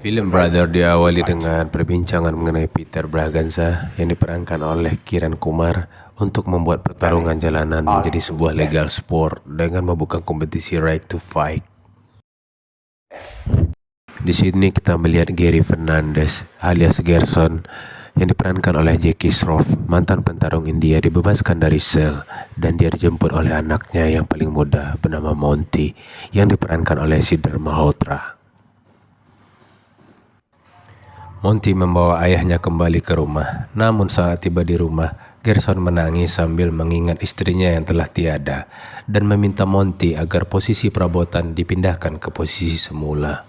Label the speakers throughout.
Speaker 1: Film Brother diawali dengan perbincangan mengenai Peter Braganza yang diperankan oleh Kiran Kumar untuk membuat pertarungan jalanan menjadi sebuah legal sport dengan membuka kompetisi Right to Fight. Di sini kita melihat Gary Fernandez alias Gerson yang diperankan oleh Jackie Shroff, mantan pentarung India, dibebaskan dari sel dan dia dijemput oleh anaknya yang paling muda bernama Monty yang diperankan oleh Siddharth Malhotra. Monty membawa ayahnya kembali ke rumah, namun saat tiba di rumah, Gerson menangis sambil mengingat istrinya yang telah tiada dan meminta Monty agar posisi perabotan dipindahkan ke posisi semula.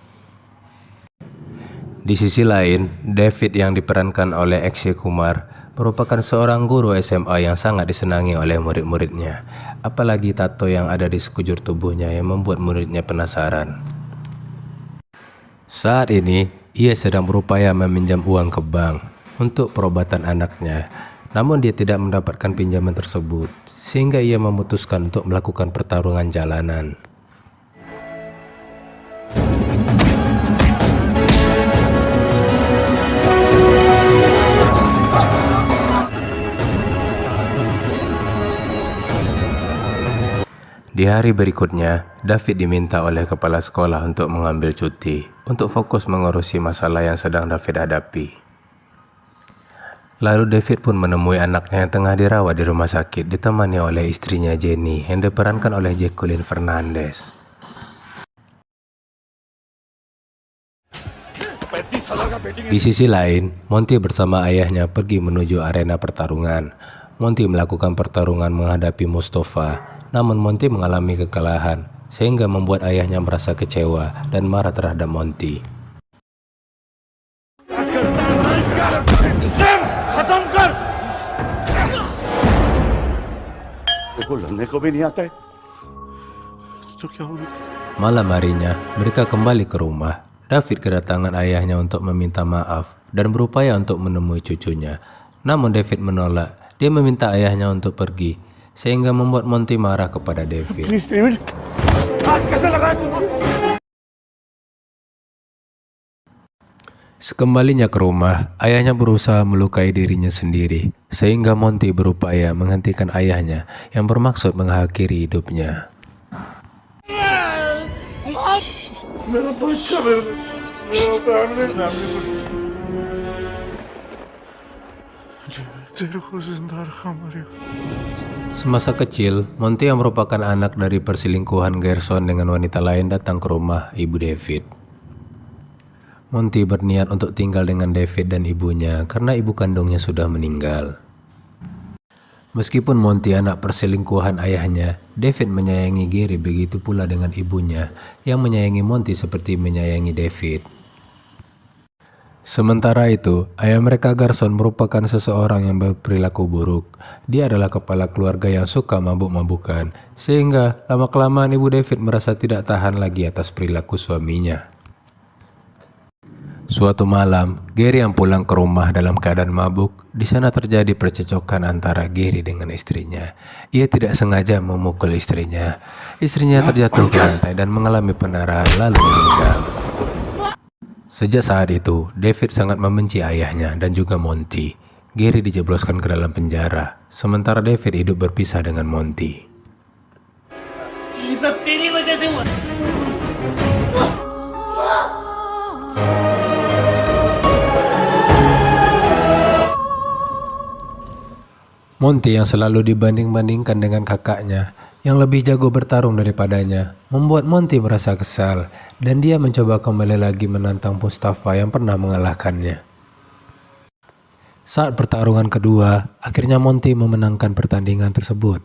Speaker 1: Di sisi lain, David yang diperankan oleh Akshay Kumar merupakan seorang guru SMA yang sangat disenangi oleh murid-muridnya, apalagi tato yang ada di sekujur tubuhnya yang membuat muridnya penasaran. Saat ini, ia sedang berupaya meminjam uang ke bank untuk perobatan anaknya, namun dia tidak mendapatkan pinjaman tersebut, sehingga ia memutuskan untuk melakukan pertarungan jalanan. Di hari berikutnya, David diminta oleh kepala sekolah untuk mengambil cuti untuk fokus mengurusi masalah yang sedang David hadapi. Lalu David pun menemui anaknya yang tengah dirawat di rumah sakit ditemani oleh istrinya Jenny yang diperankan oleh Jacqueline Fernandez. Di sisi lain, Monty bersama ayahnya pergi menuju arena pertarungan. Monty melakukan pertarungan menghadapi Mustafa. Namun Monty mengalami kekalahan, sehingga membuat ayahnya merasa kecewa dan marah terhadap Monty. Malam harinya, mereka kembali ke rumah. David kedatangan ayahnya untuk meminta maaf dan berupaya untuk menemui cucunya. Namun David menolak. Dia meminta ayahnya untuk pergi, sehingga membuat Monty marah kepada David. Sekembalinya ke rumah, ayahnya berusaha melukai dirinya sendiri, sehingga Monty berupaya menghentikan ayahnya yang bermaksud mengakhiri hidupnya. Semasa kecil, Monty yang merupakan anak dari perselingkuhan Gerson dengan wanita lain datang ke rumah ibu David. Monty berniat untuk tinggal dengan David dan ibunya karena ibu kandungnya sudah meninggal. Meskipun Monty anak perselingkuhan ayahnya, David menyayangi Gary, begitu pula dengan ibunya yang menyayangi Monty seperti menyayangi David. Sementara itu, ayah mereka Gerson merupakan seseorang yang berperilaku buruk. Dia adalah kepala keluarga yang suka mabuk-mabukan, sehingga lama-kelamaan ibu David merasa tidak tahan lagi atas perilaku suaminya. Suatu malam, Gary yang pulang ke rumah dalam keadaan mabuk. Di sana terjadi percecokan antara Gary dengan istrinya. Ia tidak sengaja memukul istrinya. Istrinya terjatuh ke lantai dan mengalami pendarahan lalu meninggal. Sejak saat itu, David sangat membenci ayahnya dan juga Monty. Gary dijebloskan ke dalam penjara, sementara David hidup berpisah dengan Monty. Monty yang selalu dibanding-bandingkan dengan kakaknya yang lebih jago bertarung daripadanya, membuat Monty merasa kesal dan dia mencoba kembali lagi menantang Mustafa yang pernah mengalahkannya. Saat pertarungan kedua, akhirnya Monty memenangkan pertandingan tersebut.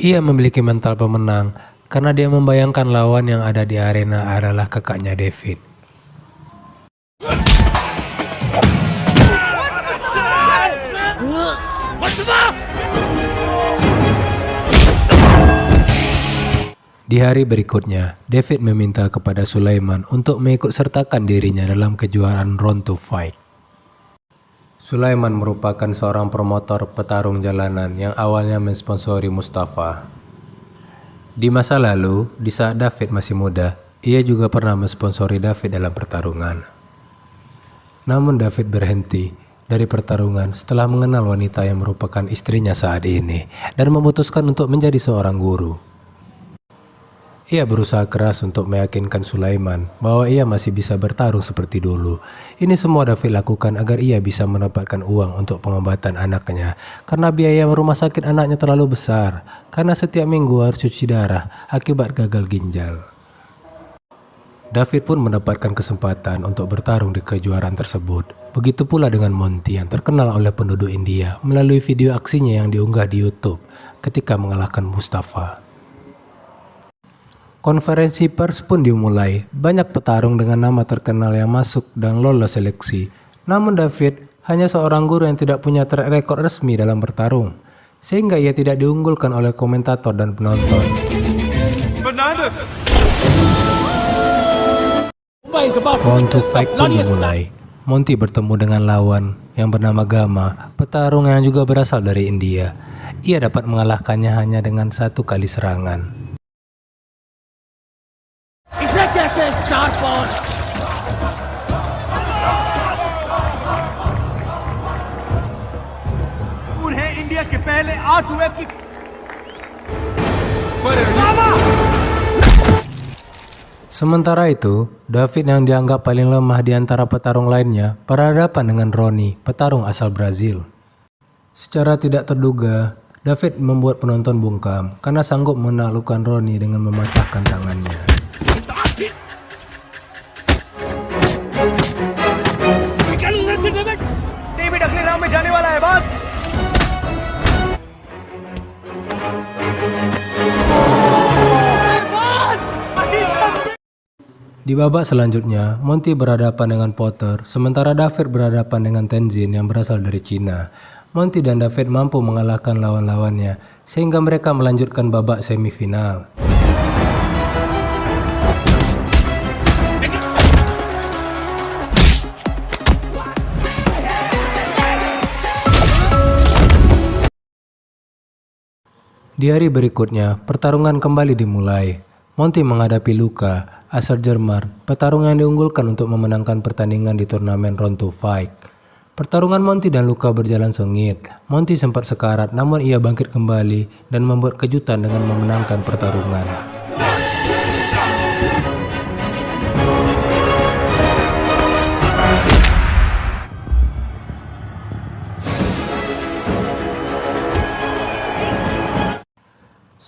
Speaker 1: Ia memiliki mental pemenang karena dia membayangkan lawan yang ada di arena adalah kakaknya David. Di hari berikutnya, David meminta kepada Sulaiman untuk mengikut sertakan dirinya dalam kejuaraan Round to Fight. Sulaiman merupakan seorang promotor petarung jalanan yang awalnya mensponsori Mustafa. Di masa lalu, di saat David masih muda, ia juga pernah mensponsori David dalam pertarungan. Namun David berhenti dari pertarungan setelah mengenal wanita yang merupakan istrinya saat ini dan memutuskan untuk menjadi seorang guru. Ia berusaha keras untuk meyakinkan Sulaiman bahwa ia masih bisa bertarung seperti dulu. Ini semua David lakukan agar ia bisa mendapatkan uang untuk pengobatan anaknya karena biaya rumah sakit anaknya terlalu besar karena setiap minggu harus cuci darah akibat gagal ginjal. David pun mendapatkan kesempatan untuk bertarung di kejuaraan tersebut. Begitu pula dengan Monty yang terkenal oleh penduduk India melalui video aksinya yang diunggah di YouTube ketika mengalahkan Mustafa. Konferensi pers pun dimulai. Banyak petarung dengan nama terkenal yang masuk dan lolos seleksi. Namun David hanya seorang guru yang tidak punya track record resmi dalam bertarung, sehingga ia tidak diunggulkan oleh komentator dan penonton. Round to fight pun dimulai. Monty bertemu dengan lawan yang bernama Gama, petarung yang juga berasal dari India. Ia dapat mengalahkannya hanya dengan 1 kali serangan. Sementara itu, David yang dianggap paling lemah di antara petarung lainnya berhadapan dengan Ronnie, petarung asal Brazil. Secara tidak terduga, David membuat penonton bungkam karena sanggup menaklukkan Ronnie dengan mematahkan tangannya. Di babak selanjutnya, Monty berhadapan dengan Potter, sementara David berhadapan dengan Tenzin yang berasal dari Cina. Monty dan David mampu mengalahkan lawan-lawannya, sehingga mereka melanjutkan babak semifinal. Di hari berikutnya, pertarungan kembali dimulai. Monty menghadapi Luka, asal Jerman, petarung yang diunggulkan untuk memenangkan pertandingan di turnamen Round to Fight. Pertarungan Monty dan Luka berjalan sengit. Monty sempat sekarat namun ia bangkit kembali dan membuat kejutan dengan memenangkan pertarungan.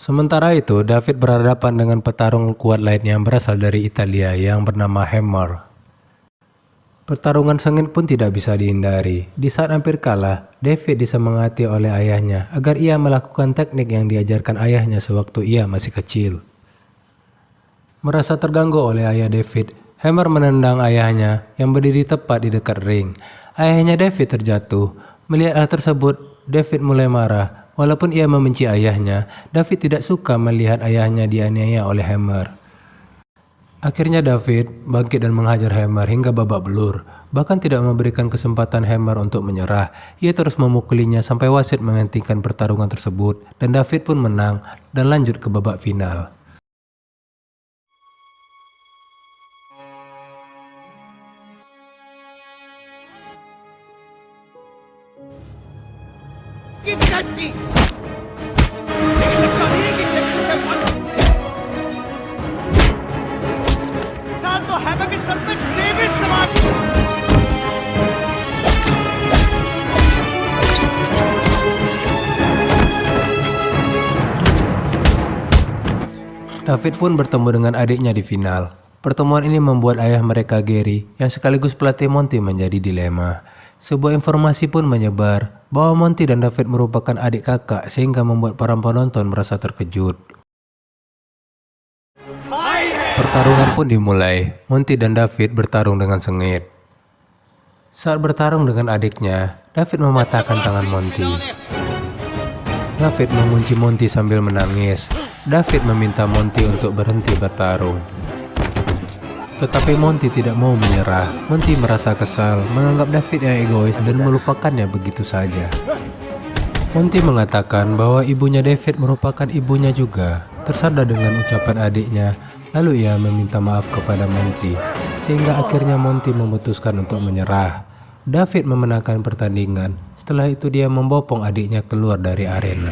Speaker 1: Sementara itu, David berhadapan dengan petarung kuat lainnya yang berasal dari Italia yang bernama Hammer. Pertarungan sengit pun tidak bisa dihindari. Di saat hampir kalah, David disemangati oleh ayahnya agar ia melakukan teknik yang diajarkan ayahnya sewaktu ia masih kecil. Merasa terganggu oleh ayah David, Hammer menendang ayahnya yang berdiri tepat di dekat ring. Ayahnya David terjatuh. Melihat hal tersebut, David mulai marah. Walaupun ia membenci ayahnya, David tidak suka melihat ayahnya dianiaya oleh Hammer. Akhirnya David bangkit dan menghajar Hammer hingga babak belur, bahkan tidak memberikan kesempatan Hammer untuk menyerah. Ia terus memukulinya sampai wasit menghentikan pertarungan tersebut dan David pun menang dan lanjut ke babak final. David pun bertemu dengan adiknya di final. Pertemuan ini membuat ayah mereka Gary, yang sekaligus pelatih Monty, menjadi dilema. Sebuah informasi pun menyebar bahwa Monty dan David merupakan adik kakak sehingga membuat para penonton merasa terkejut. Pertarungan pun dimulai. Monty dan David bertarung dengan sengit. Saat bertarung dengan adiknya, David mematahkan tangan Monty. David mengunci Monty sambil menangis. David meminta Monty untuk berhenti bertarung. Tetapi Monty tidak mau menyerah. Monty merasa kesal, menganggap David yang egois dan melupakannya begitu saja. Monty mengatakan bahwa ibunya David merupakan ibunya juga. Tersadar dengan ucapan adiknya, lalu ia meminta maaf kepada Monty. sehingga akhirnya Monty memutuskan untuk menyerah. David memenangkan pertandingan. Setelah itu dia membopong adiknya keluar dari arena.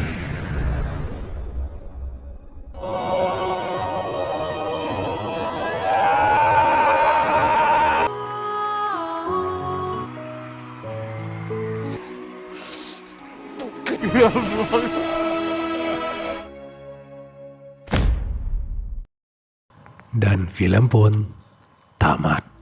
Speaker 1: Dan film pun tamat.